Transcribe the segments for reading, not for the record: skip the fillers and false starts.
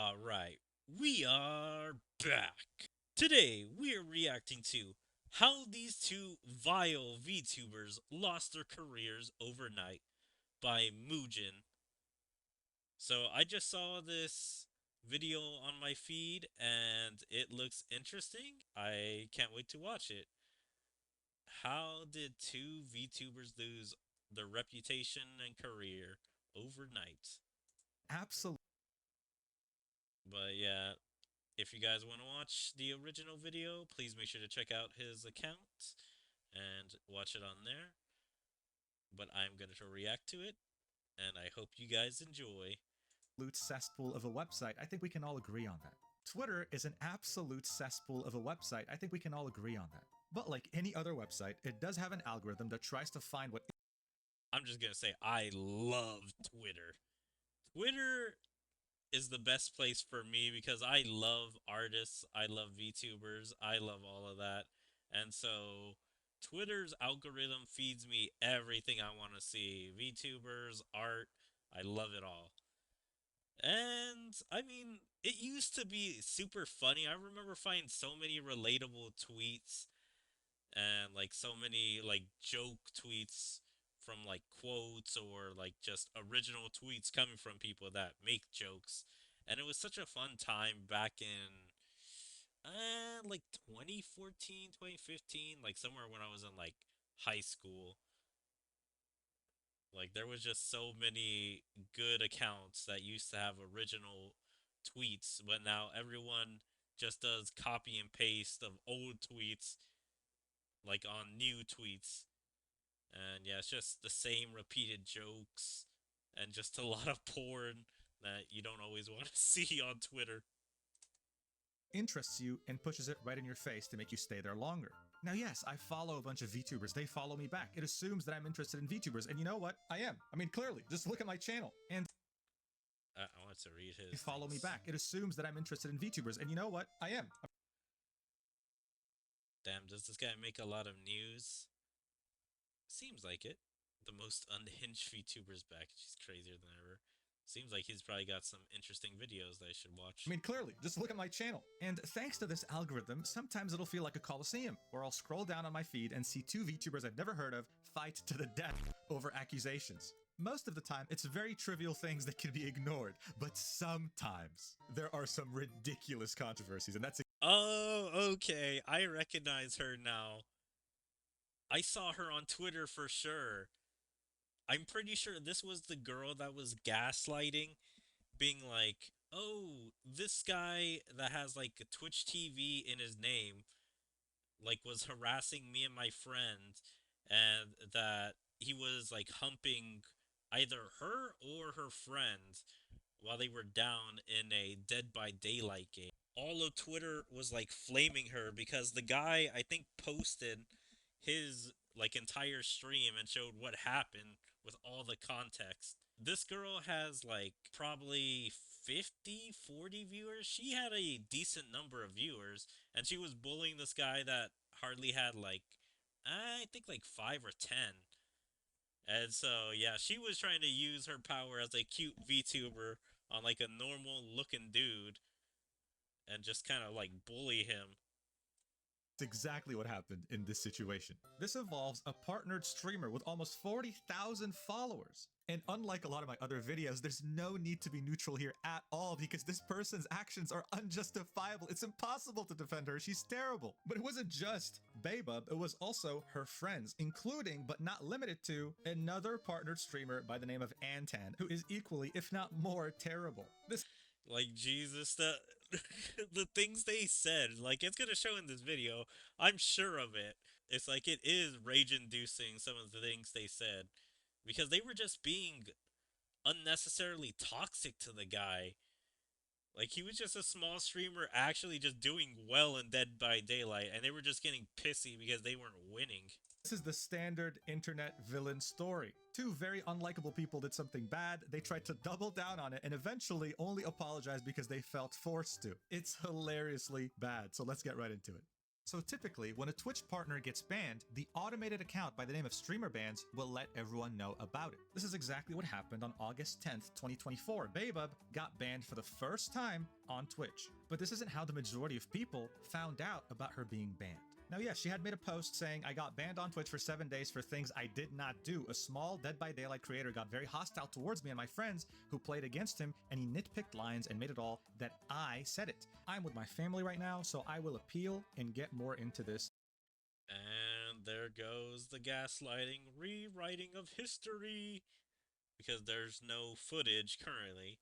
Alright, we are back. Today, we are reacting to how these two vile VTubers lost their careers overnight by Muujin. So, I just saw this video on my feed and it looks interesting. I can't wait to watch it. How did two VTubers lose their reputation and career overnight? Absolutely. But yeah, if you guys want to watch the original video, please make sure to check out his account and watch it on there. But I'm going to react to it, and I hope you guys enjoy. Cesspool of a website. I think we can all agree on that. Twitter is an absolute cesspool of a website. I think we can all agree on that. But like any other website, it does have an algorithm that tries to find what. I'm just going to say, I love Twitter. Twitter is the best place for me because I love artists, I love VTubers, I love all of that. And so Twitter's algorithm feeds me everything I want to see. VTubers, art, I love it all. And I mean, it used to be super funny. I remember finding so many relatable tweets and like so many like joke tweets from like quotes or like just original tweets coming from people that make jokes. And it was such a fun time back in like 2014, 2015, like somewhere when I was in like high school. Like there was just so many good accounts that used to have original tweets, but now everyone just does copy and paste of old tweets like on new tweets. And yeah, it's just the same repeated jokes and just a lot of porn that you don't always want to see on Twitter. Interests you and pushes it right in your face to make you stay there longer. Now, yes, I follow a bunch of VTubers. They follow me back. It assumes that I'm interested in VTubers, and you know what? I am. I mean, clearly, just look at my channel. And I want to read they his follow me things. back. It assumes that I'm interested in VTubers, and you know what? I am. Damn, does this guy make a lot of news? Seems like it. The most unhinged VTuber's back. She's crazier than ever. Seems like he's probably got some interesting videos that I should watch. I mean, clearly, just look at my channel. And thanks to this algorithm, sometimes it'll feel like a coliseum, where I'll scroll down on my feed and see two VTubers I've never heard of fight to the death over accusations. Most of the time, it's very trivial things that can be ignored, but sometimes there are some ridiculous controversies, and that's Oh, okay. I recognize her now. I saw her on Twitter for sure. I'm pretty sure this was the girl that was gaslighting, being like, oh, this guy that has like a Twitch TV in his name, like, was harassing me and my friend, and that he was like humping either her or her friend while they were down in a Dead by Daylight game. All of Twitter was like flaming her because the guy, I think, posted his like entire stream and showed what happened with all the context. This girl has like probably 50, 40 viewers. She had a decent number of viewers and she was bullying this guy that hardly had like, I think, like 5 or 10. And so yeah, she was trying to use her power as a cute VTuber on like a normal looking dude and just kind of like bully him. exactly what happened in this situation. This involves a partnered streamer with almost 40,000 followers. And unlike a lot of my other videos, there's no need to be neutral here at all because this person's actions are unjustifiable. It's impossible to defend her. She's terrible. But it wasn't just Baybub, it was also her friends, including but not limited to another partnered streamer by the name of Anntan, who is equally, if not more, terrible. This Like Jesus, the the things they said, like it's gonna show in this video. I'm sure of it. It's like it is rage inducing some of the things they said because they were just being unnecessarily toxic to the guy. Like he was just a small streamer actually just doing well in Dead by Daylight and they were just getting pissy because they weren't winning. This is the standard internet villain story. Two very unlikable people did something bad, they tried to double down on it, and eventually only apologized because they felt forced to. It's hilariously bad, so let's get right into it. So typically, when a Twitch partner gets banned, the automated account by the name of Streamer Bans will let everyone know about it. This is exactly what happened on August 10th, 2024. Baebub got banned for the first time on Twitch. But this isn't how the majority of people found out about her being banned. Now, yes, she had made a post saying, I got banned on Twitch for 7 days for things I did not do. A small Dead by Daylight creator got very hostile towards me and my friends who played against him, and he nitpicked lines and made it all that I said it. I'm with my family right now, so I will appeal and get more into this. And there goes the gaslighting, rewriting of history. Because there's no footage currently.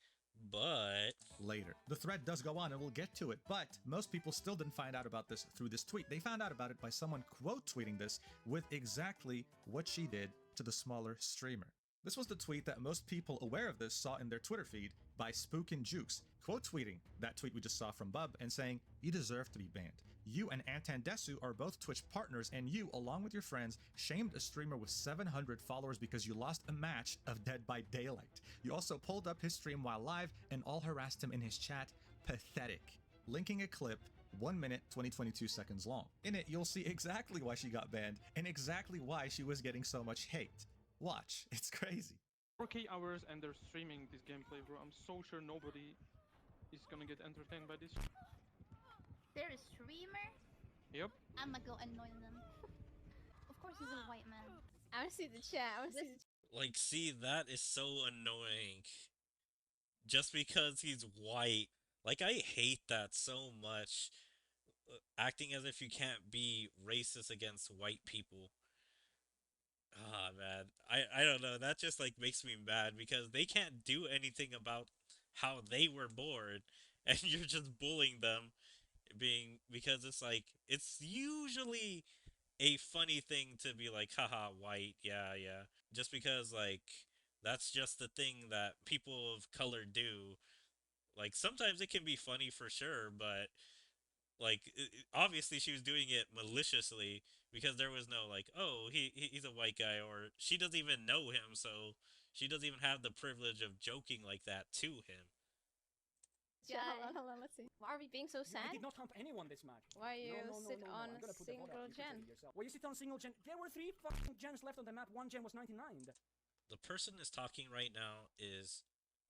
But later. The thread does go on and we'll get to it, but most people still didn't find out about this through this tweet. They found out about it by someone quote tweeting this with exactly what she did to the smaller streamer. This was the tweet that most people aware of this saw in their Twitter feed by Spookin' Jukes, quote tweeting that tweet we just saw from Bub and saying, you deserve to be banned. You and Anntan are both Twitch partners, and you, along with your friends, shamed a streamer with 700 followers because you lost a match of Dead by Daylight. You also pulled up his stream while live and all harassed him in his chat. Pathetic. Linking a clip 1 minute 22 seconds long. In it, you'll see exactly why she got banned and exactly why she was getting so much hate. Watch, it's crazy. 4K hours and they're streaming this gameplay, bro. I'm so sure nobody is gonna get entertained by this. They're a streamer? Yep. I'ma go annoy them. Of course he's a white man. I wanna see the chat. I wanna see the chat. like, see, that is so annoying. Just because he's white. Like, I hate that so much. Acting as if you can't be racist against white people. Ah, man. I don't know. That just, like, makes me mad because they can't do anything about how they were born. And you're just bullying them because it's like, it's usually a funny thing to be like, haha, white, yeah. Just because, like, that's just the thing that people of color do. Like, sometimes it can be funny for sure, but, like, obviously she was doing it maliciously because there was no, like, oh, he's a white guy, or she doesn't even know him, so she doesn't even have the privilege of joking like that to him. Yeah, hold on, let's see. Why are we being so sad? I did not hump anyone this match. Why you no, sit on I'm gonna put the single bot up. You can gen? take it yourself. Well, you sit on single gen. There were 3 fucking gens left on the map. 1 gen was 99. The person is talking right now is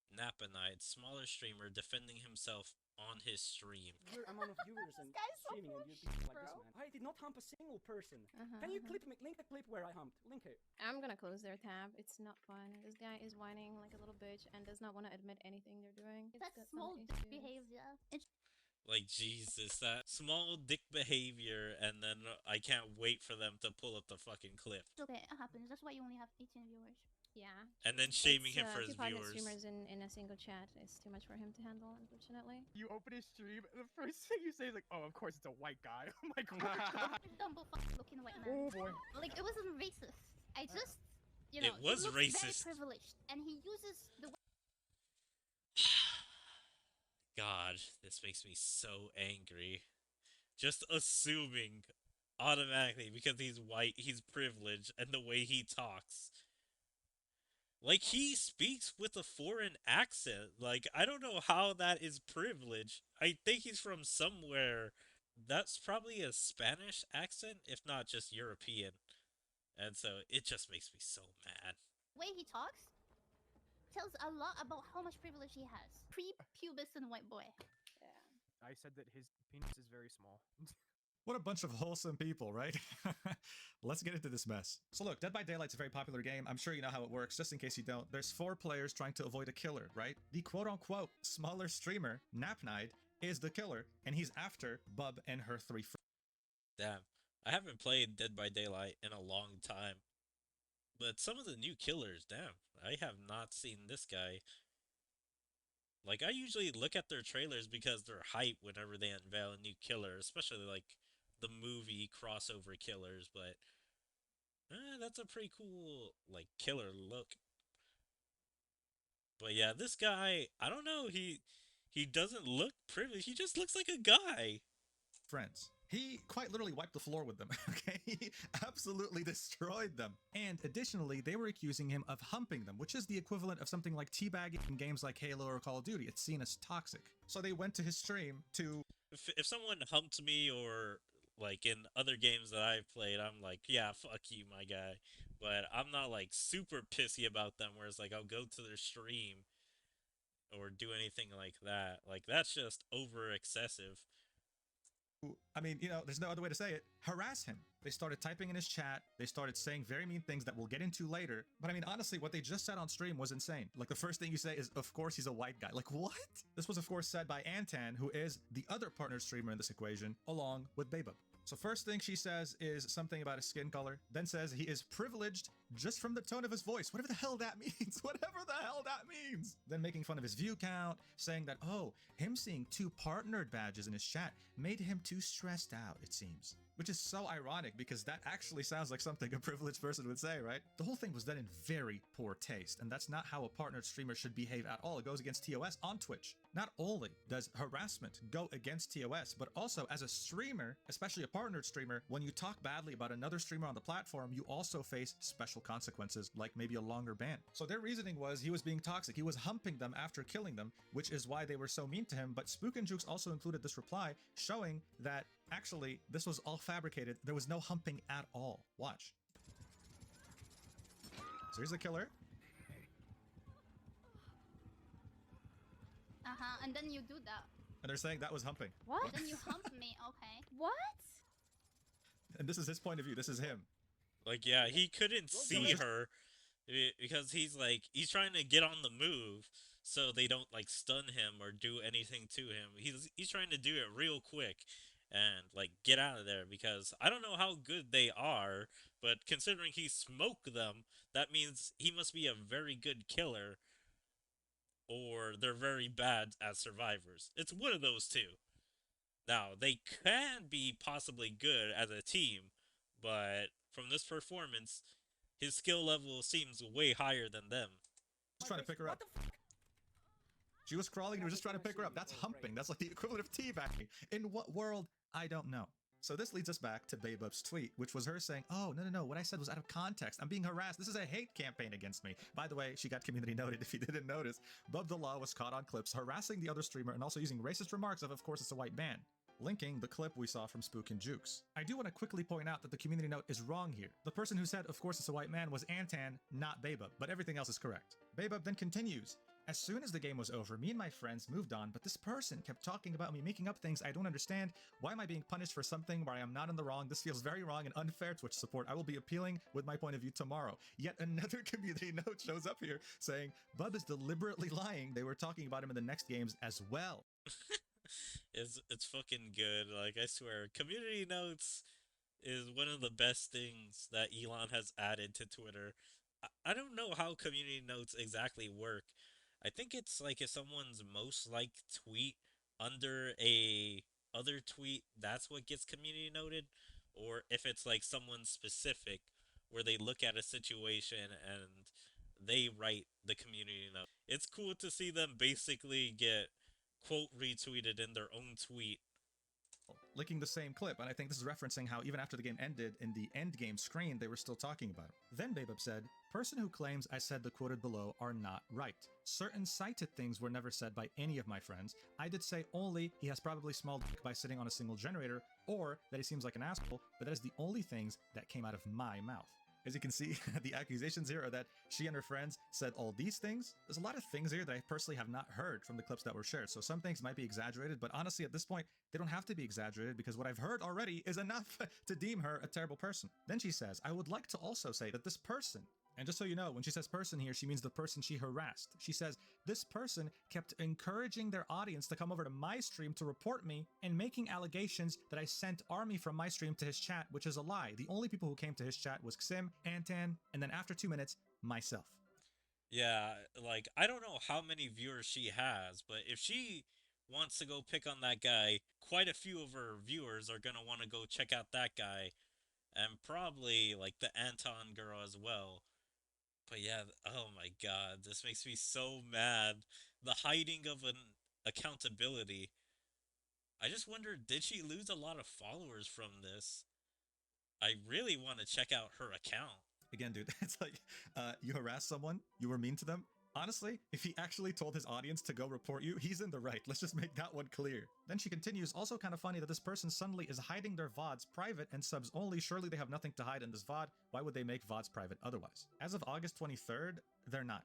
Nappanite, smaller streamer, defending himself on his stream. Your amount of viewers and guy's so streaming and you full of people shit, like this, bro. man. I did not hump a single person. Can you link the clip where I humped? Link it. I'm gonna close their tab. It's not fun. This guy is whining like a little bitch and does not want to admit anything they're doing. He's That's got some small issues. behavior. Like, Jesus, that small dick behavior, and then I can't wait for them to pull up the fucking clip. It's okay, it happens. That's why you only have 18 viewers. Yeah. And then shaming him for his Two partner viewers. streamers in a single chat is too much for him to handle, unfortunately. You open his stream, and the first thing you say is like, oh, of course it's a white guy. I'm like, Dumb looking white man. oh boy. Like, it wasn't racist. I just, you know, It was he looks racist. very privileged, and he uses the God, this makes me so angry. Just assuming automatically because he's white, he's privileged, and the way he talks. Like, he speaks with a foreign accent. Like, I don't know how that is privilege. I think he's from somewhere. That's probably a Spanish accent, if not just European. And so, it just makes me so mad. way he talks tells a lot about how much privilege he has. Pre-pubescent white boy. I said that his penis is very small. What a bunch of wholesome people, right? Let's get into this mess. So look, Dead by Daylight's a very popular game. I'm sure you know how it works. Just in case you don't, there's 4 players trying to avoid a killer, right? The quote-unquote smaller streamer, Napnide, is the killer, and he's after Bub and her 3 friends. Damn, I haven't played Dead by Daylight in a long time. But some of the new killers, damn, I have not seen this guy. Like, I usually look at their trailers because they're hype whenever they unveil a new killer, especially like the movie crossover killers, but that's a pretty cool, like, killer look. But yeah, this guy, I don't know, he doesn't look privileged, he just looks like a guy. Friends. He quite literally wiped the floor with them, okay? He absolutely destroyed them. And additionally, they were accusing him of humping them, which is the equivalent of something like teabagging in games like Halo or Call of Duty. It's seen as toxic. So they went to his stream to... If someone humped me or Like in other games that I've played, I'm like, yeah, fuck you, my guy. But I'm not like super pissy about them. Where it's like I'll go to their stream or do anything like that. Like that's just over excessive. I mean, you know, there's no other way to say it. Harass him. They started typing in his chat. They started saying very mean things that we'll get into later. But I mean, honestly, what they just said on stream was insane. Like the first thing you say is, of course, he's a white guy. Like what? This was, of course, said by Anntan, who is the other partner streamer in this equation, along with Beba. So first thing she says is something about his skin color, then says he is privileged just from the tone of his voice, whatever the hell that means, whatever the hell that means. Then making fun of his view count, saying that, oh, him seeing 2 partnered badges in his chat made him too stressed out, it seems. Which is so ironic because that actually sounds like something a privileged person would say, right? The whole thing was done in very poor taste, and that's not how a partnered streamer should behave at all. It goes against TOS on Twitch. Not only does harassment go against TOS, but also as a streamer, especially a partnered streamer, when you talk badly about another streamer on the platform, you also face special consequences, like maybe a longer ban. So their reasoning was he was being toxic. He was humping them after killing them, which is why they were so mean to him. But Spook and Jukes also included this reply showing that actually this was all fabricated. There was no humping at all. Watch. So here's the killer. And then you do that. And they're saying that was humping. What? And then you hump me, okay. What? And this is his point of view. This is him. Like, yeah, he couldn't see her because he's like, he's trying to get on the move so they don't like stun him or do anything to him. He's trying to do it real quick and like get out of there because I don't know how good they are, but considering he smoked them, that means he must be a very good killer or they're very bad as survivors. It's one of those two. Now, they can be possibly good as a team, but from this performance, his skill level seems way higher than them. Just trying to pick her up. She was crawling and he was just trying to pick her up. That's humping. That's like the equivalent of teabagging. In what world? I don't know. So this leads us back to Babub's tweet, which was her saying, oh, no, what I said was out of context. I'm being harassed. This is a hate campaign against me. By the way, she got community noted if you didn't notice. Bub the Law was caught on clips harassing the other streamer and also using racist remarks of course, it's a white man. Linking the clip we saw from Spook and Jukes. I do want to quickly point out that the community note is wrong here. The person who said, of course it's a white man, was Anntan, not Babub, but everything else is correct. Babub then continues. As soon as the game was over, me and my friends moved on, but this person kept talking about me making up things I don't understand. Why am I being punished for something where I am not in the wrong? This feels very wrong and unfair, Twitch support. I will be appealing with my point of view tomorrow. Yet another community note shows up here saying, Bub is deliberately lying. They were talking about him in the next games as well. It's fucking good. Like, I swear, community notes is one of the best things that Elon has added to Twitter. I don't know how community notes exactly work. I think it's like if someone's most liked tweet under a other tweet, that's what gets community noted, or if it's like someone specific where they look at a situation and they write the community note. It's cool to see them basically get quote retweeted in their own tweet. Linking the same clip, and I think this is referencing how even after the game ended, in the end game screen, they were still talking about it. Then Babub said, person who claims I said the quoted below are not right. Certain cited things were never said by any of my friends. I did say only he has probably small dick by sitting on a single generator, or that he seems like an asshole, but that is the only things that came out of my mouth. As you can see, the accusations here are that she and her friends said all these things. There's a lot of things here that I personally have not heard from the clips that were shared, so some things might be exaggerated, but honestly at this point, they don't have to be exaggerated because what I've heard already is enough to deem her a terrible person. Then she says, I would like to also say that this person, and just so you know, when she says person here, she means the person she harassed. She says, this person kept encouraging their audience to come over to my stream to report me and making allegations that I sent army from my stream to his chat, which is a lie. The only people who came to his chat was Xim, Anntan, and then after 2 minutes, myself. Yeah, like, I don't know how many viewers she has, but if she wants to go pick on that guy, quite a few of her viewers are gonna want to go check out that guy, and probably, like, the Anntan girl as well. But yeah, oh my god, this makes me so mad. The hiding of an accountability. I just wonder, did she lose a lot of followers from this? I really want to check out her account. Again, dude, it's like, you harass someone, you were mean to them, Honestly, if he actually told his audience to go report you, he's in the right. Let's just make that one clear. Then she continues, also kind of funny that this person suddenly is hiding their VODs private and subs only. Surely they have nothing to hide in this VOD. Why would they make VODs private otherwise? As of August 23rd, they're not.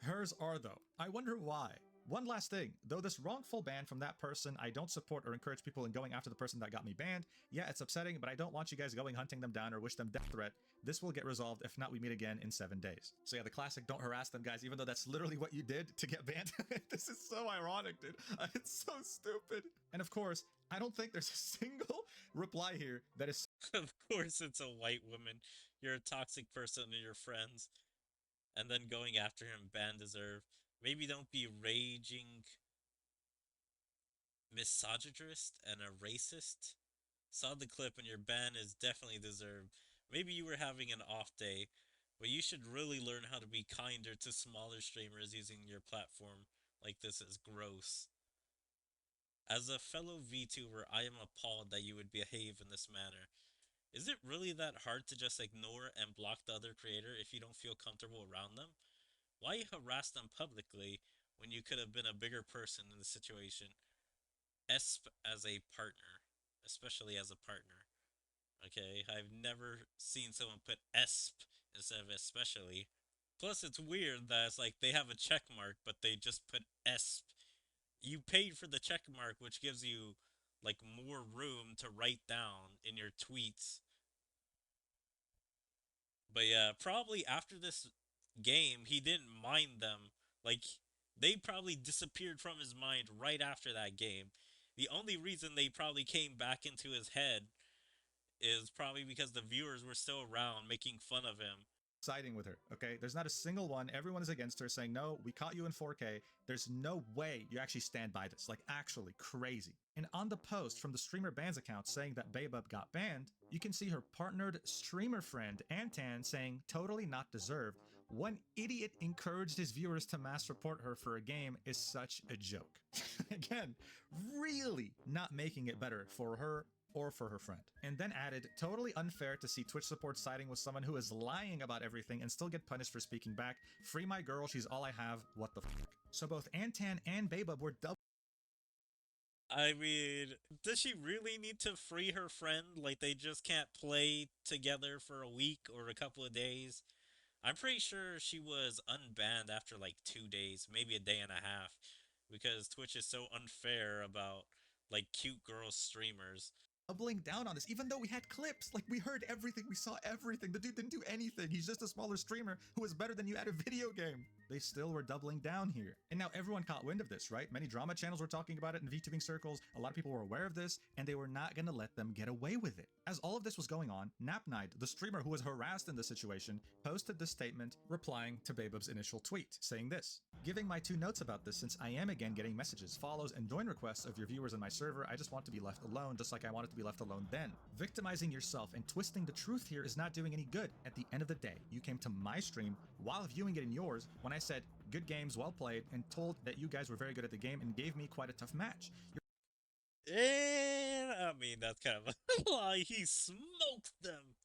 Hers are though. I wonder why. One last thing, though this wrongful ban from that person, I don't support or encourage people in going after the person that got me banned. Yeah, it's upsetting, but I don't want you guys going hunting them down or wish them death threat. This will get resolved, if not we meet again in 7 days. So yeah, the classic don't harass them guys, even though that's literally what you did to get banned. This is so ironic, dude. It's so stupid. And of course, I don't think there's a single reply here that is... Of course it's a white woman. You're a toxic person to your friends. And then going after him, ban deserve. Maybe don't be raging misogynist and a racist. Saw the clip and your ban is definitely deserved. Maybe you were having an off day, but you should really learn how to be kinder to smaller streamers using your platform like this is gross. As a fellow VTuber, I am appalled that you would behave in this manner. Is it really that hard to just ignore and block the other creator if you don't feel comfortable around them? Why harass them publicly when you could have been a bigger person in the situation? Esp as a partner, especially as a partner. Okay, I've never seen someone put esp instead of especially. Plus, it's weird that it's like they have a check mark, but they just put esp. You paid for the check mark, which gives you like more room to write down in your tweets. But yeah, probably after this game, he didn't mind them. Like, they probably disappeared from his mind right after that game. The only reason they probably came back into his head is probably because the viewers were still around making fun of him. Siding with her, okay? There's not a single one. Everyone is against her, saying, no, we caught you in 4K. There's no way you actually stand by this. Like, actually crazy. And on the post from the streamer bans account saying that Baebub got banned, you can see her partnered streamer friend, Anntan, saying, totally not deserved. One idiot encouraged his viewers to mass report her for a game is such a joke. Again, really not making it better for her or for her friend. And then added, totally unfair to see Twitch support siding with someone who is lying about everything and still get punished for speaking back. Free my girl, she's all I have, what the fuck. So both Anntan and Baebub were double. I mean, does she really need to free her friend? Like, they just can't play together for a week or a couple of days? I'm pretty sure she was unbanned after like 2 days, maybe a day and a half, because Twitch is so unfair about like cute girl streamers. Doubling down on this, even though we had clips, like we heard everything, we saw everything. The dude didn't do anything. He's just a smaller streamer who is better than you at a video game. They still were doubling down here. And now everyone caught wind of this, right? Many drama channels were talking about it in VTubing circles. A lot of people were aware of this, and they were not gonna let them get away with it. As all of this was going on, Napnight, the streamer who was harassed in this situation, posted this statement replying to Baebub's initial tweet, saying this: giving my 2 notes about this since I am again getting messages, follows, and join requests of your viewers in my server. I just want to be left alone, just like I wanted to be left alone then. Victimizing yourself and twisting the truth here is not doing any good. At the end of the day, you came to my stream while viewing it in yours when I said, good games, well played, and told that you guys were very good at the game and gave me quite a tough match. And I mean, that's kind of a lie. He smoked them.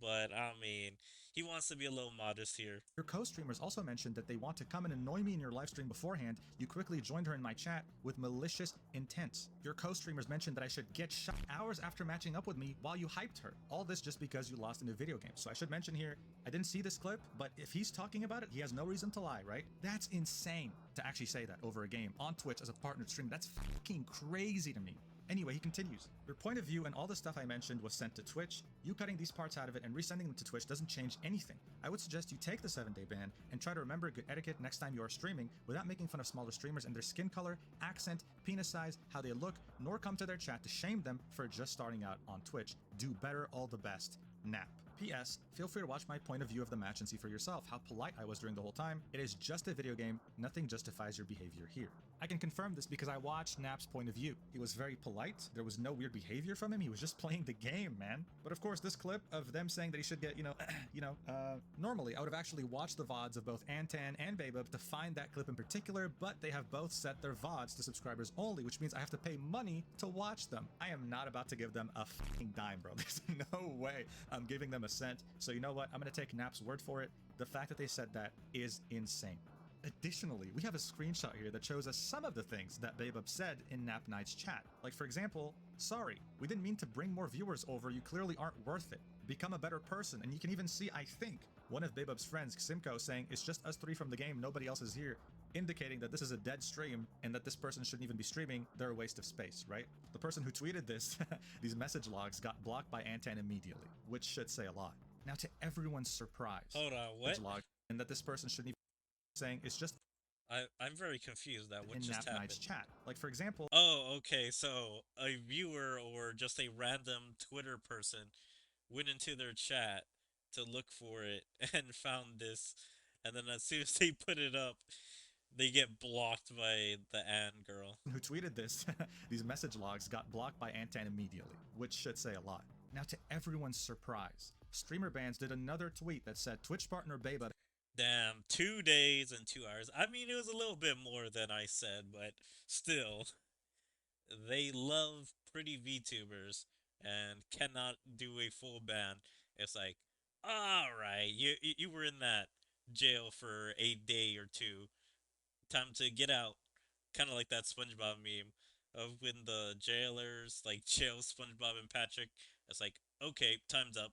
But I mean, he wants to be a little modest here. Your co-streamers also mentioned that they want to come and annoy me in your live stream beforehand. You quickly joined her in my chat with malicious intent. Your co-streamers mentioned that I should get shot hours after matching up with me while you hyped her. All this just because you lost in a video game. So I should mention here, I didn't see this clip, but if he's talking about it, he has no reason to lie, right? That's insane to actually say that over a game on Twitch as a partnered stream. That's fucking crazy to me. Anyway, he continues. Your point of view and all the stuff I mentioned was sent to Twitch. You cutting these parts out of it and resending them to Twitch doesn't change anything. I would suggest you take the 7-day ban and try to remember good etiquette next time you are streaming without making fun of smaller streamers and their skin color, accent, penis size, how they look, nor come to their chat to shame them for just starting out on Twitch. Do better, all the best. Nap. P.S. Feel free to watch my point of view of the match and see for yourself how polite I was during the whole time. It is just a video game. Nothing justifies your behavior here. I can confirm this because I watched Nap's point of view. He was very polite. There was no weird behavior from him. He was just playing the game, man. But of course, this clip of them saying that he should get, normally I would have actually watched the VODs of both Anntan and Baebub to find that clip in particular, but they have both set their VODs to subscribers only, which means I have to pay money to watch them. I am not about to give them a fucking dime, bro. There's no way I'm giving them a cent. So you know what? I'm gonna take Nap's word for it. The fact that they said that is insane. Additionally, we have a screenshot here that shows us some of the things that Babub said in Nap Knight's chat. Like, for example, sorry, we didn't mean to bring more viewers over, you clearly aren't worth it. Become a better person. And you can even see, I think, one of Babub's friends, Simco, saying, it's just us three from the game, nobody else is here, indicating that this is a dead stream and that this person shouldn't even be streaming, they're a waste of space, right? The person who tweeted this, these message logs, got blocked by Anntan immediately, which should say a lot. Now, to everyone's surprise, Hold on, what? log, and that this person shouldn't even saying it's just I'm very confused at what in just Nap happened. Knight's chat. Like, for example, Oh, okay, so a viewer or just a random Twitter person went into their chat to look for it and found this, and then as soon as they put it up, they get blocked by the Ann girl. Who tweeted this, these message logs got blocked by Anntan immediately, which should say a lot. Now, to everyone's surprise, Streamer Bands did another tweet that said Twitch partner Babub. Damn, 2 days and 2 hours. I mean, it was a little bit more than I said, but still, they love pretty VTubers and cannot do a full ban. It's like, alright, you were in that jail for a day or two. Time to get out. Kind of like that SpongeBob meme of when the jailers, like, jail SpongeBob and Patrick. It's like, okay, time's up.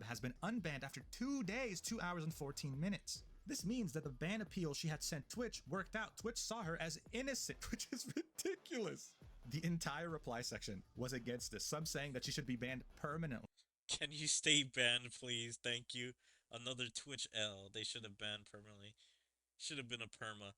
Has been unbanned after 2 days, 2 hours and 14 minutes. This means that the ban appeal she had sent Twitch worked out. Twitch saw her as innocent, which is ridiculous. The entire reply section was against this, some saying that she should be banned permanently. Can you stay banned, please? Thank you. Another Twitch L. They should have banned permanently. Should have been a perma.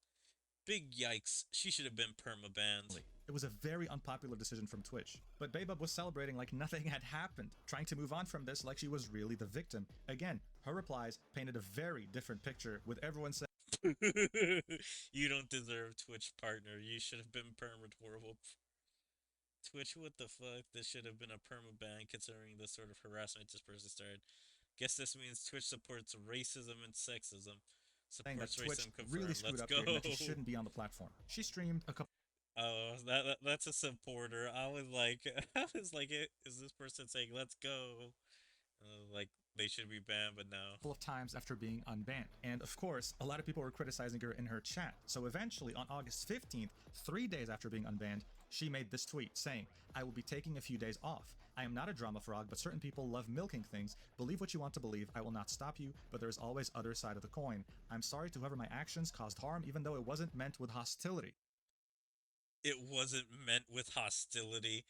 Big yikes. She should have been perma banned. It was a very unpopular decision from Twitch. But Babub was celebrating like nothing had happened, trying to move on from this like she was really the victim. Again, her replies painted a very different picture, with everyone saying, you don't deserve Twitch partner. You should have been perma horrible. Twitch, what the fuck? This should have been a perma ban considering the sort of harassment this person started. Guess this means Twitch supports racism and sexism. saying that Supports Twitch racism confirmed. really screwed Let's up go. here and that she shouldn't be on the platform. She streamed a couple Oh, that's a supporter. I was like, is this person saying let's go? Like they should be banned, but no. of times after being unbanned. And of course, a lot of people were criticizing her in her chat. So eventually, on August 15th, 3 days after being unbanned, she made this tweet saying, I will be taking a few days off. I am not a drama frog, but certain people love milking things. Believe what you want to believe. I will not stop you, but there is always other side of the coin. I'm sorry to whoever my actions caused harm, even though it wasn't meant with hostility. It wasn't meant with hostility,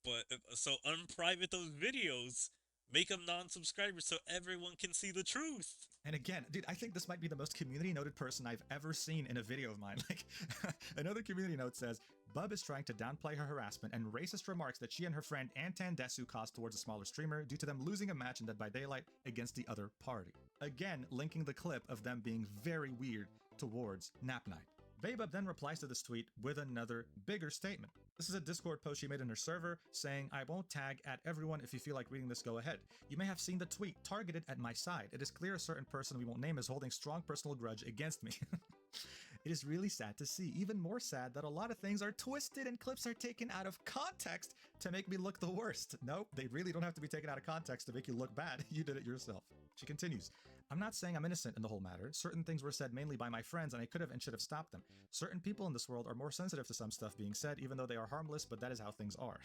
but so unprivate those videos. Make them non-subscribers so everyone can see the truth. And again, dude, I think this might be the most community-noted person I've ever seen in a video of mine. Like, another community note says, Bub is trying to downplay her harassment and racist remarks that she and her friend Anntan Desu caused towards a smaller streamer due to them losing a match in Dead by Daylight against the other party. Again, linking the clip of them being very weird towards Nap Night. Babub then replies to this tweet with another bigger statement. This is a Discord post she made in her server saying, I won't tag at everyone. If you feel like reading this, go ahead. You may have seen the tweet targeted at my side. It is clear a certain person we won't name is holding strong personal grudge against me. It is really sad to see, even more sad that a lot of things are twisted and clips are taken out of context to make me look the worst. Nope, they really don't have to be taken out of context to make you look bad. You did it yourself. She continues, I'm not saying I'm innocent in the whole matter. Certain things were said mainly by my friends and I could have and should have stopped them. Certain people in this world are more sensitive to some stuff being said, even though they are harmless, but that is how things are.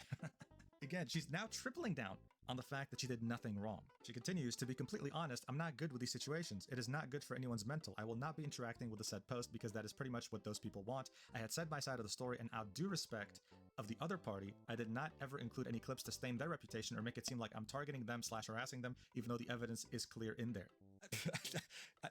Again, she's now tripling down on the fact that she did nothing wrong. She continues, to be completely honest, I'm not good with these situations. It is not good for anyone's mental. I will not be interacting with the said post because that is pretty much what those people want. I had said my side of the story, and out of due respect of the other party, I did not ever include any clips to stain their reputation or make it seem like I'm targeting them / harassing them, even though the evidence is clear in there.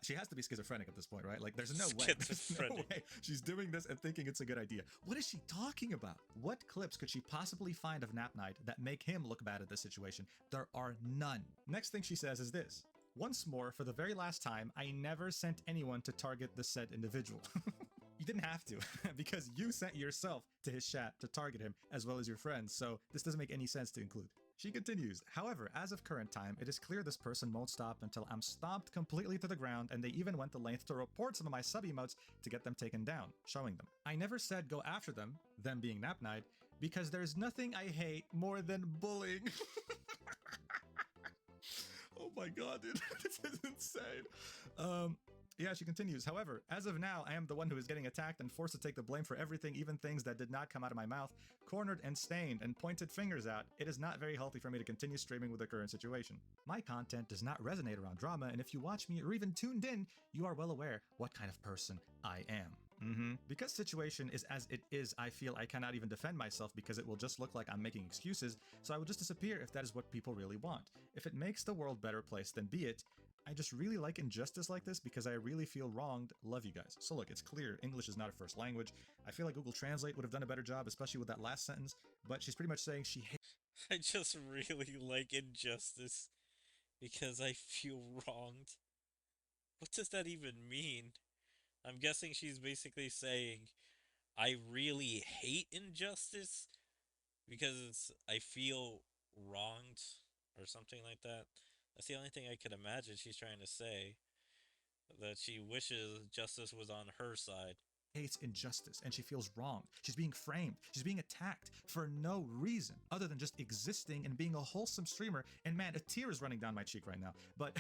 She has to be schizophrenic at this point, right? Like, there's no way. There's no way she's doing this and thinking it's a good idea. What is she talking about? What clips could she possibly find of Nap Night that make him look bad at this situation? There are none. Next thing she says is this. Once more, for the very last time, I never sent anyone to target the said individual. You didn't have to, because you sent yourself to his chat to target him, as well as your friends, so this doesn't make any sense to include. She continues, however, as of current time, it is clear this person won't stop until I'm stomped completely to the ground, and they even went the length to report some of my sub-emotes to get them taken down, showing them. I never said go after them being Nap Night, because there's nothing I hate more than bullying. Oh my god, dude, this is insane. Yeah, she continues. However, as of now, I am the one who is getting attacked and forced to take the blame for everything, even things that did not come out of my mouth, cornered and stained and pointed fingers out. It is not very healthy for me to continue streaming with the current situation. My content does not resonate around drama, and if you watch me or even tuned in, you are well aware what kind of person I am. Because situation is as it is, I feel I cannot even defend myself because it will just look like I'm making excuses, so I will just disappear if that is what people really want. If it makes the world a better place, then be it. I just really like injustice like this because I really feel wronged. Love you guys. So look, it's clear English is not a first language. I feel like Google Translate would have done a better job, especially with that last sentence, but she's pretty much saying she hates I just really like injustice because I feel wronged. What does that even mean? I'm guessing she's basically saying I really hate injustice because I feel wronged or something like that. That's the only thing I could imagine she's trying to say. That she wishes justice was on her side. hates injustice and she feels wronged. She's being framed. She's being attacked for no reason other than just existing and being a wholesome streamer. And man, a tear is running down my cheek right now. But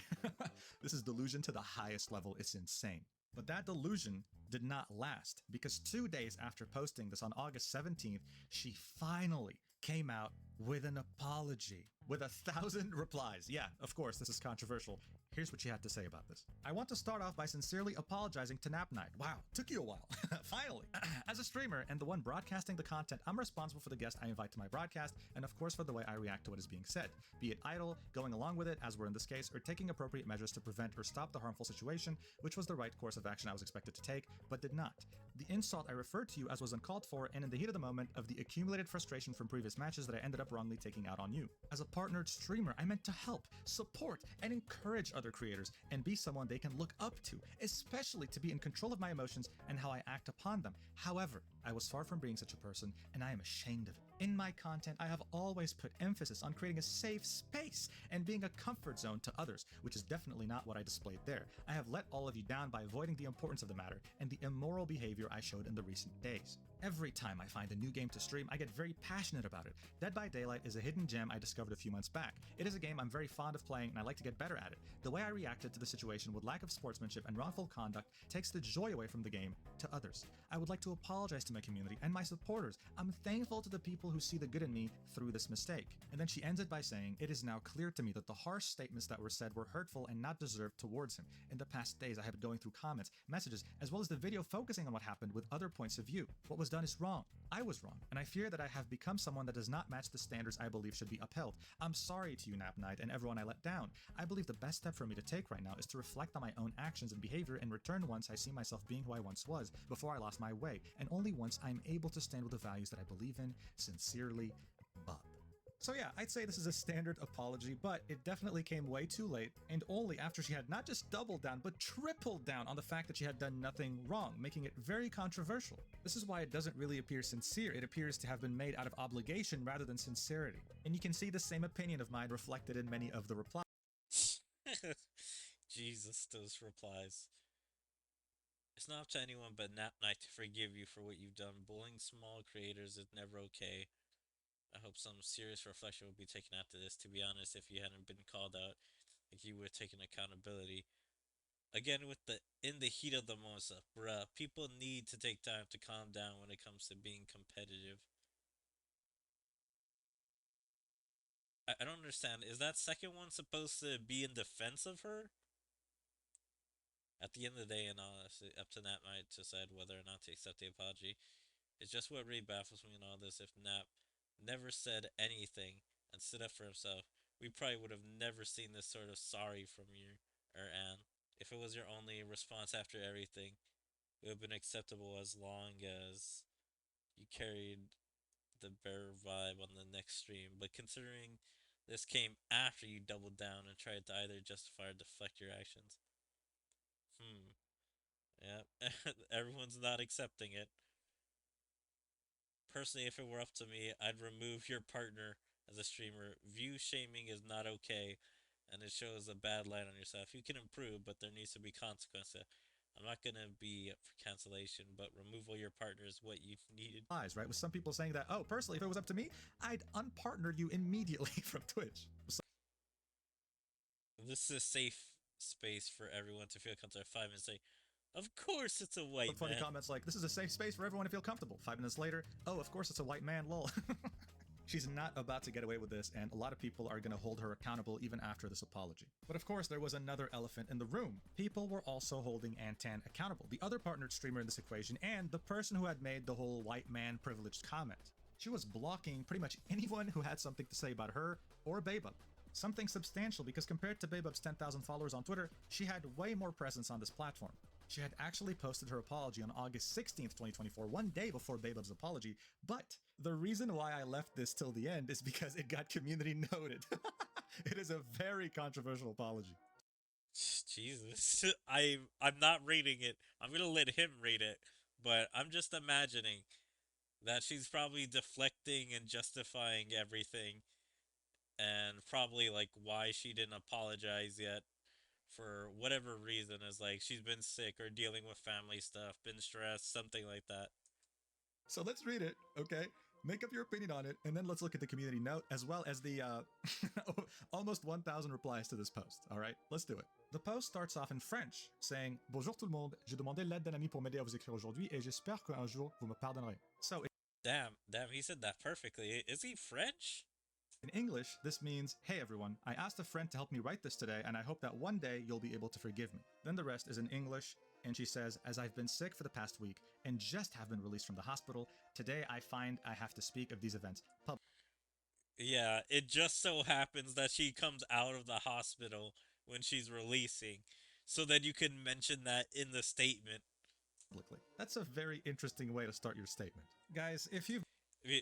this is delusion to the highest level. It's insane. But that delusion did not last because 2 days after posting this on August 17th, she finally came out with an apology with 1,000 replies. Yeah, of course, this is controversial. Here's what she had to say about this. I want to start off by sincerely apologizing to Napnight. Wow, took you a while. Finally. As a streamer and the one broadcasting the content, I'm responsible for the guests I invite to my broadcast and of course for the way I react to what is being said. Be it idle, going along with it, as we're in this case, or taking appropriate measures to prevent or stop the harmful situation, which was the right course of action I was expected to take, but did not. The insult I referred to you as was uncalled for and in the heat of the moment of the accumulated frustration from previous matches that I ended up wrongly taking out on you. As a partnered streamer, I meant to help, support, and encourage other creators and be someone they can look up to, especially to be in control of my emotions and how I act upon them. However, I was far from being such a person and I am ashamed of it. In my content, I have always put emphasis on creating a safe space and being a comfort zone to others, which is definitely not what I displayed there. I have let all of you down by avoiding the importance of the matter and the immoral behavior I showed in the recent days. Every time I find a new game to stream, I get very passionate about it. Dead by Daylight is a hidden gem I discovered a few months back. It is a game I'm very fond of playing and I like to get better at it. The way I reacted to the situation with lack of sportsmanship and wrongful conduct takes the joy away from the game to others. I would like to apologize to my community and my supporters. I'm thankful to the people who see the good in me through this mistake. And then she ends it by saying, it is now clear to me that the harsh statements that were said were hurtful and not deserved towards him. In the past days, I have been going through comments, messages, as well as the video focusing on what happened with other points of view. What was done is wrong. I was wrong, and I fear that I have become someone that does not match the standards I believe should be upheld. I'm sorry to you, Napnight, and everyone I let down. I believe the best step for me to take right now is to reflect on my own actions and behavior and return once I see myself being who I once was, before I lost my way, and only once I'm able to stand with the values that I believe in. Sincerely, Bob. So yeah, I'd say this is a standard apology, but it definitely came way too late, and only after she had not just doubled down, but tripled down on the fact that she had done nothing wrong, making it very controversial. This is why it doesn't really appear sincere. It appears to have been made out of obligation rather than sincerity. And you can see the same opinion of mine reflected in many of the replies. Jesus, those replies. It's not up to anyone but Napnight to forgive you for what you've done. Bullying small creators is never okay. I hope some serious reflection will be taken after this. To be honest, if you hadn't been called out, like you would have taken accountability. Again, with the in the heat of the moment stuff, bruh, people need to take time to calm down when it comes to being competitive. I don't understand. Is that second one supposed to be in defense of her? At the end of the day, and honestly, up to Napnight to decide whether or not to accept the apology. It's just what really baffles me in all this. If Nap never said anything and stood up for himself, we probably would have never seen this sort of sorry from you or Anne. If it was your only response after everything, it would have been acceptable as long as you carried the bear vibe on the next stream. But considering this came after you doubled down and tried to either justify or deflect your actions. Yeah, everyone's not accepting it. Personally, if it were up to me, I'd remove your partner as a streamer. View shaming is not okay, and it shows a bad light on yourself. You can improve, but there needs to be consequences. I'm not gonna be up for cancellation, but removal of your partner is what you needed. Right? With some people saying that, oh, personally, if it was up to me, I'd unpartner you immediately from Twitch. This is a safe space for everyone to feel comfortable. 5 minutes say, of course it's a white funny man. comments like, this is a safe space for everyone to feel comfortable. 5 minutes later, oh, of course it's a white man, lol. She's not about to get away with this, and a lot of people are going to hold her accountable even after this apology. But of course, there was another elephant in the room. People were also holding Anntan accountable, the other partnered streamer in this equation, and the person who had made the whole white man privileged comment. She was blocking pretty much anyone who had something to say about her or Babub. Something substantial, because compared to Babub's 10,000 followers on Twitter, she had way more presence on this platform. She had actually posted her apology on August 16th, 2024, one day before Babub's apology, but the reason why I left this till the end is because it got community noted. It is a very controversial apology. Jesus. I'm not rating it. I'm gonna let him rate it, but I'm just imagining that she's probably deflecting and justifying everything, and probably like why she didn't apologize yet for whatever reason is like she's been sick or dealing with family stuff, been stressed, something like that. So let's read it, okay? Make up your opinion on it, and then let's look at the community note as well as the almost 1,000 replies to this post, all right? Let's do it. The post starts off in French, saying « Bonjour tout le monde, j'ai demandé l'aide d'un ami pour m'aider à vous écrire aujourd'hui et j'espère qu'un jour vous me pardonnerez. » So Damn, he said that perfectly. Is he French? in English, this means, hey everyone, I asked a friend to help me write this today, and I hope that one day you'll be able to forgive me. Then the rest is in English, and she says, as I've been sick for the past week and just have been released from the hospital, today I find I have to speak of these events Yeah, it just so happens that she comes out of the hospital when she's releasing, so that you can mention that in the statement. publicly. That's a very interesting way to start your statement. Guys, if you've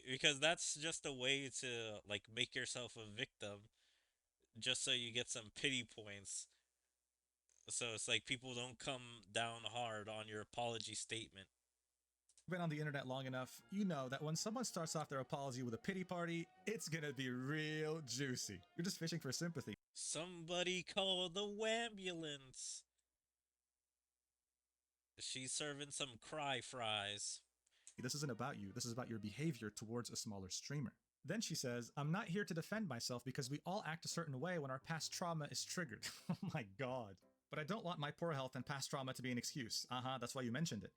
Because that's just a way to, like, make yourself a victim, just so you get some pity points. So it's like people don't come down hard on your apology statement. been on the internet long enough, you know that when someone starts off their apology with a pity party, it's gonna be real juicy. You're just fishing for sympathy. Somebody call the wambulance. She's serving some cry fries. This isn't about you, this is about your behavior towards a smaller streamer. Then she says, I'm not here to defend myself because we all act a certain way when our past trauma is triggered. Oh my god. But I don't want my poor health and past trauma to be an excuse. That's why you mentioned it.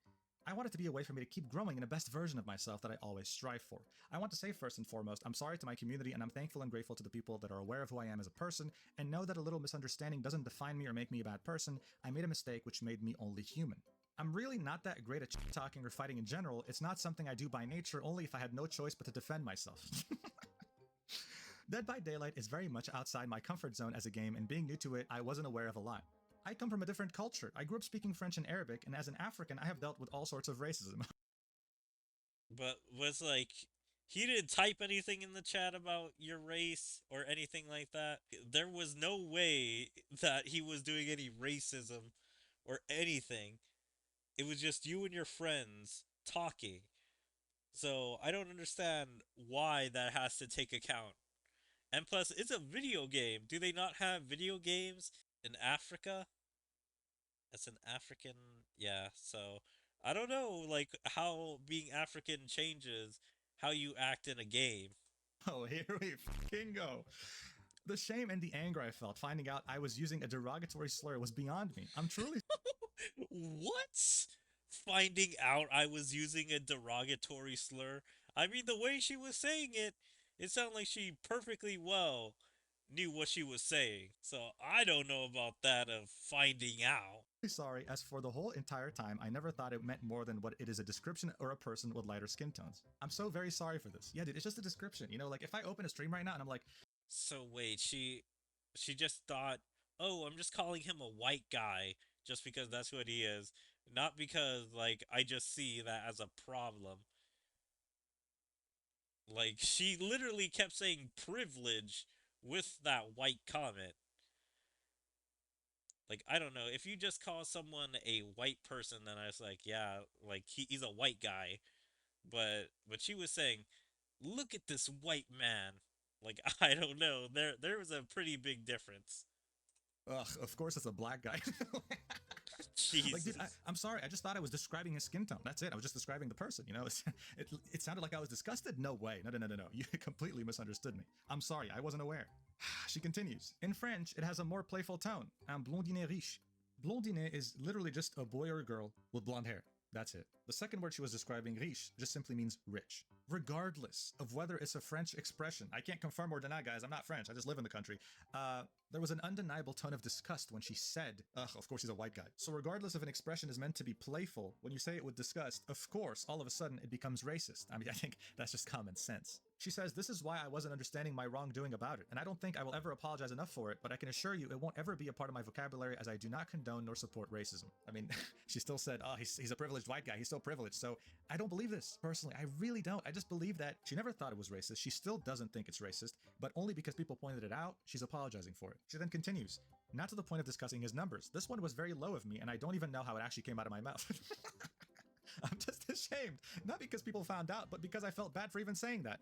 I want it to be a way for me to keep growing in the best version of myself that I always strive for. I want to say first and foremost, I'm sorry to my community, and I'm thankful and grateful to the people that are aware of who I am as a person, and know that a little misunderstanding doesn't define me or make me a bad person. I made a mistake which made me only human. I'm really not that great at talking or fighting in general. It's not something I do by nature, only if I had no choice but to defend myself. Dead by Daylight is very much outside my comfort zone as a game, and being new to it, I wasn't aware of a lot. I come from a different culture. I grew up speaking French and Arabic, and as an African, I have dealt with all sorts of racism. But was like, he didn't type anything in the chat about your race or anything like that. There was no way that he was doing any racism or anything. It was just you and your friends talking. So I don't understand why that has to take account. And plus, it's a video game. Do they not have video games in Africa? As an African, yeah, so I don't know, like, how being African changes how you act in a game. Oh, here we fucking go. The shame and the anger I felt finding out I was using a derogatory slur was beyond me. I'm truly What? Finding out I was using a derogatory slur? I mean, the way she was saying it, it sounded like she perfectly well knew what she was saying. So I don't know about that of finding out. sorry, as for the whole entire time, I never thought it meant more than what it is, a description or a person with lighter skin tones. I'm so very sorry for this. Yeah, dude, it's just a description. You know, like, if I open a stream right now and I'm like, so wait, she just thought, oh, I'm just calling him a white guy just because that's what he is. Not because, like, I just see that as a problem. Like, she literally kept saying privilege with that white comment. Like, I don't know, if you just call someone a white person, then I was like, yeah, like, he's a white guy. But she was saying, look at this white man. Like, I don't know, there was a pretty big difference. ugh, of course it's a black guy. Jesus. Like, dude, I'm sorry, I just thought I was describing his skin tone. That's it, I was just describing the person, you know? It sounded like I was disgusted? No way, no. You completely misunderstood me. I'm sorry, I wasn't aware. She continues. In French, it has a more playful tone. Un blondinet riche. Blondinet is literally just a boy or a girl with blonde hair. That's it. The second word she was describing, riche, just simply means rich. Regardless of whether it's a French expression, I can't confirm or deny, guys, I'm not French, I just live in the country. There was an undeniable tone of disgust when she said, ugh, of course he's a white guy. So regardless if an expression is meant to be playful, when you say it with disgust, of course, all of a sudden it becomes racist. I mean, I think that's just common sense. She says, this is why I wasn't understanding my wrongdoing about it, and I don't think I will ever apologize enough for it, but I can assure you it won't ever be a part of my vocabulary as I do not condone nor support racism. I mean, she still said, oh, he's a privileged white guy, he's still privileged, so I don't believe this, personally. I really don't. I just believe that she never thought it was racist. She still doesn't think it's racist, but only because people pointed it out, she's apologizing for it. She then continues, not to the point of discussing his numbers. This one was very low of me, and I don't even know how it actually came out of my mouth. I'm just ashamed, not because people found out, but because I felt bad for even saying that.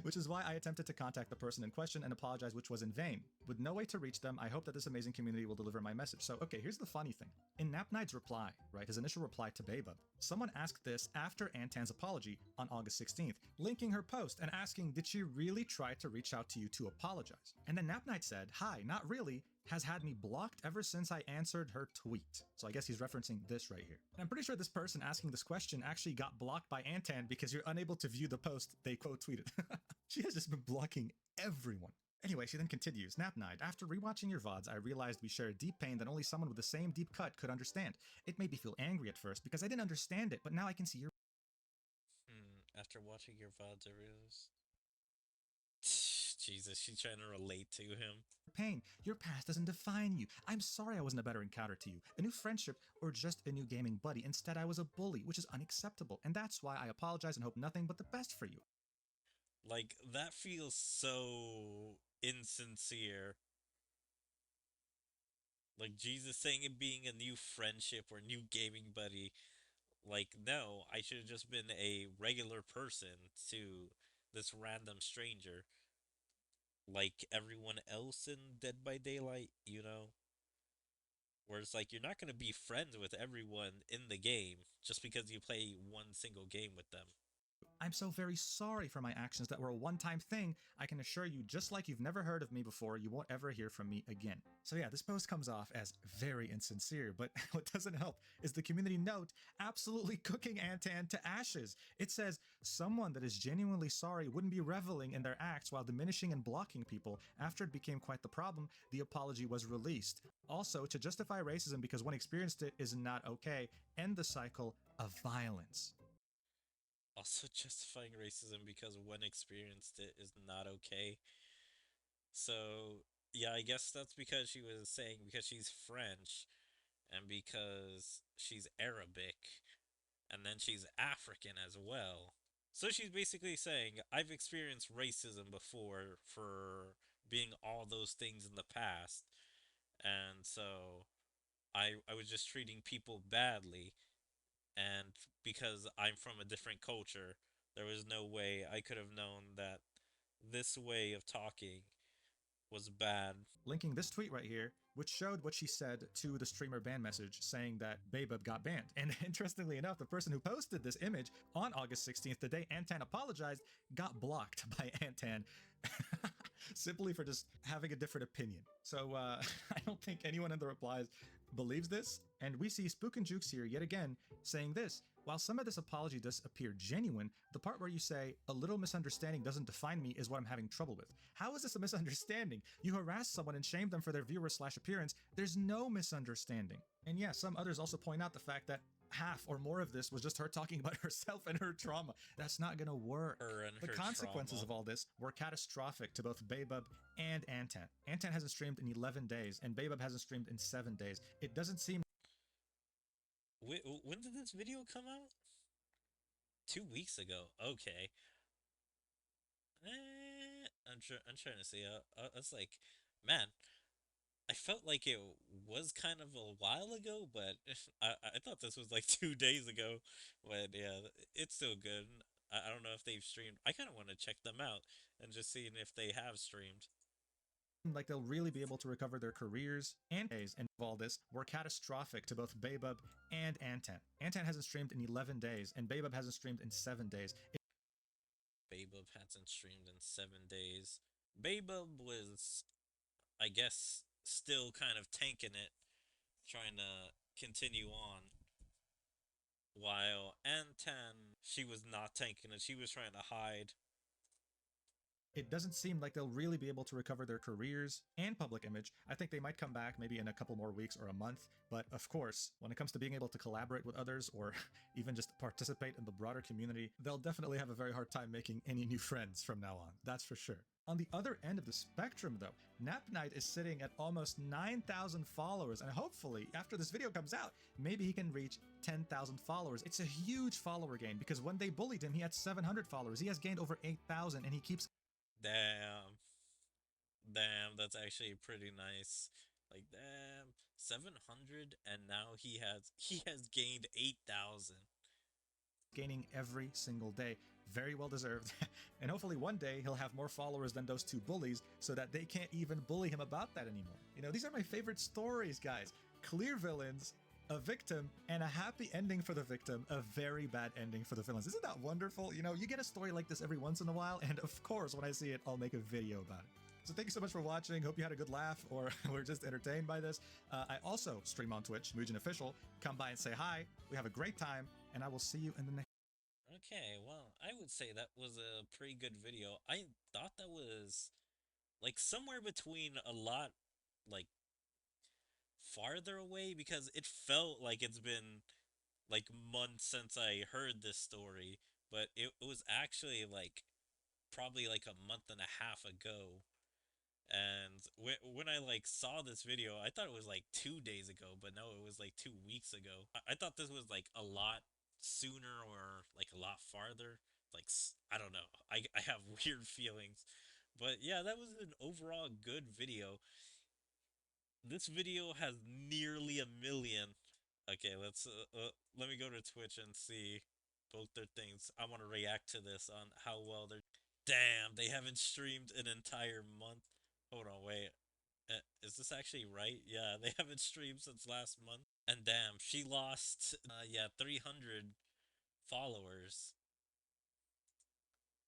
Which is why I attempted to contact the person in question and apologize, which was in vain. With no way to reach them, I hope that this amazing community will deliver my message. So, okay, here's the funny thing. In Napnide's reply, right, his initial reply to Babub, someone asked this after Anntan's apology on August 16th, linking her post and asking, did she really try to reach out to you to apologize? And then Napnide said, hi, not really, has had me blocked ever since I answered her tweet. So I guess he's referencing this right here. And I'm pretty sure this person asking this question actually got blocked by Anntan because you're unable to view the post they quote tweeted. She has just been blocking everyone. Anyway, she then continues, Napnide, after rewatching your VODs, I realized we share a deep pain that only someone with the same deep cut could understand. It made me feel angry at first because I didn't understand it, but now I can see your— After watching your VODs, I realized... Jesus, she's trying to relate to him. pain. Your past doesn't define you. I'm sorry I wasn't a better encounter to you, a new friendship, or just a new gaming buddy. Instead, I was a bully, which is unacceptable, and that's why I apologize and hope nothing but the best for you. Like, that feels so insincere. Like, Jesus saying it being a new friendship or new gaming buddy. Like, no, I should have just been a regular person to this random stranger. Like everyone else in Dead by Daylight, you know? Where it's like, you're not going to be friends with everyone in the game just because you play one single game with them. I'm so very sorry for my actions that were a one-time thing. I can assure you, just like you've never heard of me before, you won't ever hear from me again. So yeah, this post comes off as very insincere, but what doesn't help is the community note absolutely cooking Anntan to ashes. It says, someone that is genuinely sorry wouldn't be reveling in their acts while diminishing and blocking people. After it became quite the problem, the apology was released. Also, to justify racism because one experienced it is not okay. End the cycle of violence. Also, justifying racism because one experienced it is not okay. So, yeah, I guess that's because she was saying because she's French and because she's Arabic and then she's African as well. So she's basically saying, I've experienced racism before for being all those things in the past. And so I was just treating people badly. And because I'm from a different culture, there was no way I could have known that this way of talking was bad. Linking this tweet right here, which showed what she said to the streamer ban message saying that Babub got banned. And interestingly enough, the person who posted this image on August 16th, the day Anntan apologized, got blocked by Anntan simply for just having a different opinion. So I don't think anyone in the replies believes this. And we see Spook and Jukes here yet again saying this. While some of this apology does appear genuine, the part where you say, a little misunderstanding doesn't define me is what I'm having trouble with. How is this a misunderstanding? You harass someone and shame them for their viewer/appearance. There's no misunderstanding. And yeah, some others also point out the fact that half or more of this was just her talking about herself and her trauma. That's not gonna work. The consequences of all this were catastrophic to both Babub and Anntan. Anntan hasn't streamed in 11 days, and Babub hasn't streamed in 7 days. It doesn't seem... When did this video come out? 2 weeks ago. Okay. I'm trying to see. I was like, man, I felt like it was kind of a while ago, but I thought this was like 2 days ago. But yeah, it's still good. I don't know if they've streamed. I kind of want to check them out and just seeing if they have streamed. Like they'll really be able to recover their careers, and days and all this were catastrophic to both Babub and Anntan. Anntan hasn't streamed in 11 days, and Babub hasn't streamed in 7 days. Babub hasn't streamed in 7 days. Beba was, I guess, still kind of tanking it, trying to continue on. While Anntan, she was not tanking it, she was trying to hide. It doesn't seem like they'll really be able to recover their careers and public image. I think they might come back maybe in a couple more weeks or a month, but of course, when it comes to being able to collaborate with others or even just participate in the broader community, they'll definitely have a very hard time making any new friends from now on, that's for sure. On the other end of the spectrum though, Nap Knight is sitting at almost 9,000 followers, and hopefully after this video comes out, maybe he can reach 10,000 followers. It's a huge follower gain because when they bullied him, he had 700 followers. He has gained over 8,000 and he keeps... Damn. Damn, that's actually pretty nice. Like, damn, 700 and now he has gained 8,000. Gaining every single day. Very well deserved. And hopefully one day he'll have more followers than those two bullies so that they can't even bully him about that anymore. You know, these are my favorite stories, guys. Clear villains, a victim, and a happy ending for the victim, a very bad ending for the villains. Isn't that wonderful? You know, you get a story like this every once in a while, and of course, when I see it, I'll make a video about it. So thank you so much for watching. Hope you had a good laugh or were just entertained by this. I also stream on Twitch, Mugen Official. Come by and say hi. We have a great time, and I will see you in the next... Okay, well, I would say that was a pretty good video. I thought that was, like, somewhere between a lot, like, farther away, because it felt like it's been, like, months since I heard this story, but it was actually, like, probably, like, a month and a half ago. And when I, like, saw this video, I thought it was, like, 2 days ago, but no, it was, like, 2 weeks ago. I thought this was, like, a lot sooner or, like, a lot farther. Like, I don't know. I have weird feelings. But, yeah, that was an overall good video. This video has nearly 1 million. Okay, let me go to Twitch and see both their things. I want to react to this on how well they're... Damn, they haven't streamed an entire month. Hold on, wait. Is this actually right? Yeah, they haven't streamed since last month. And damn, she lost, yeah, 300 followers.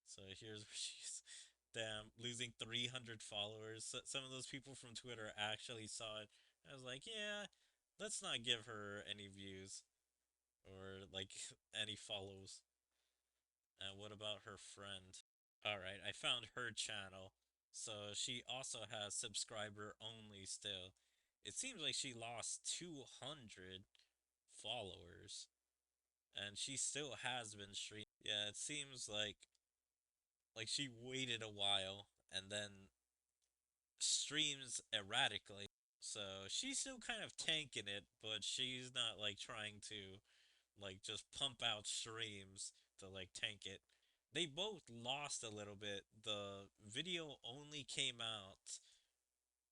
So here's where she's... Damn, losing 300 followers. So, some of those people from Twitter actually saw it. I was like, yeah, let's not give her any views. Or, like, any follows. And what about her friend? Alright, I found her channel. So she also has subscriber only still. It seems like she lost 200 followers. And she still has been streaming. Yeah, it seems like she waited a while and then streams erratically. So she's still kind of tanking it, but she's not like trying to like just pump out streams to like tank it. They both lost a little bit. The video only came out.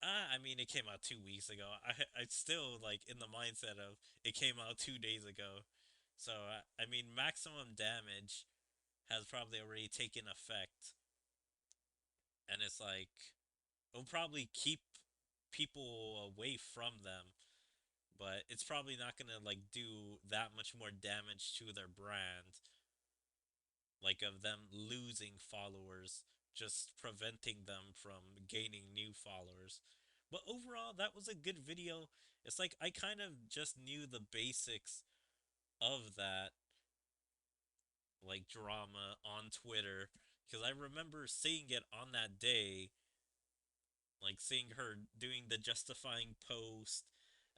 I mean, it came out 2 weeks ago. I still like in the mindset of it came out 2 days ago. So I mean, maximum damage has probably already taken effect, and it's like it'll probably keep people away from them, but it's probably not gonna like do that much more damage to their brand, like of them losing followers, just preventing them from gaining new followers. But overall, that was a good video. It's like I kind of just knew the basics of that, like drama on Twitter, because I remember seeing it on that day, like seeing her doing the justifying post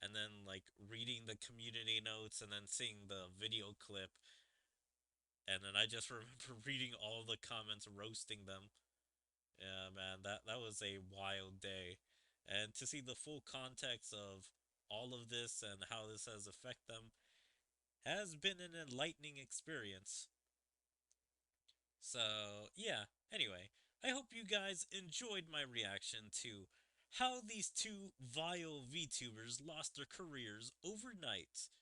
and then like reading the community notes and then seeing the video clip, and then I just remember reading all the comments roasting them. Yeah, man, that was a wild day. And to see the full context of all of this and how this has affected them has been an enlightening experience. So, yeah, anyway, I hope you guys enjoyed my reaction to how these two vile VTubers lost their careers overnight,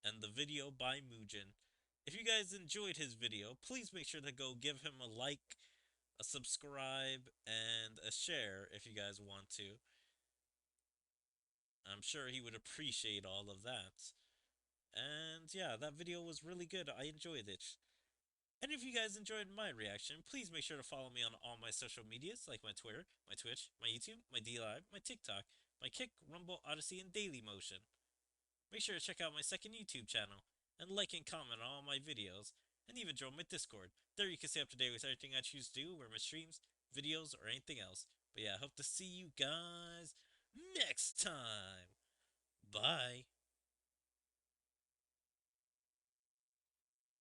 and the video by Mugen. If you guys enjoyed his video, please make sure to go give him a like, a subscribe, and a share if you guys want to. I'm sure he would appreciate all of that. And yeah, that video was really good. I enjoyed it. And if you guys enjoyed my reaction, please make sure to follow me on all my social medias like my Twitter, my Twitch, my YouTube, my DLive, my TikTok, my Kick, Rumble, Odyssey, and Dailymotion. Make sure to check out my second YouTube channel, and like and comment on all my videos, and even join my Discord. There you can stay up to date with everything I choose to do, or my streams, videos, or anything else. But yeah, I hope to see you guys next time. Bye.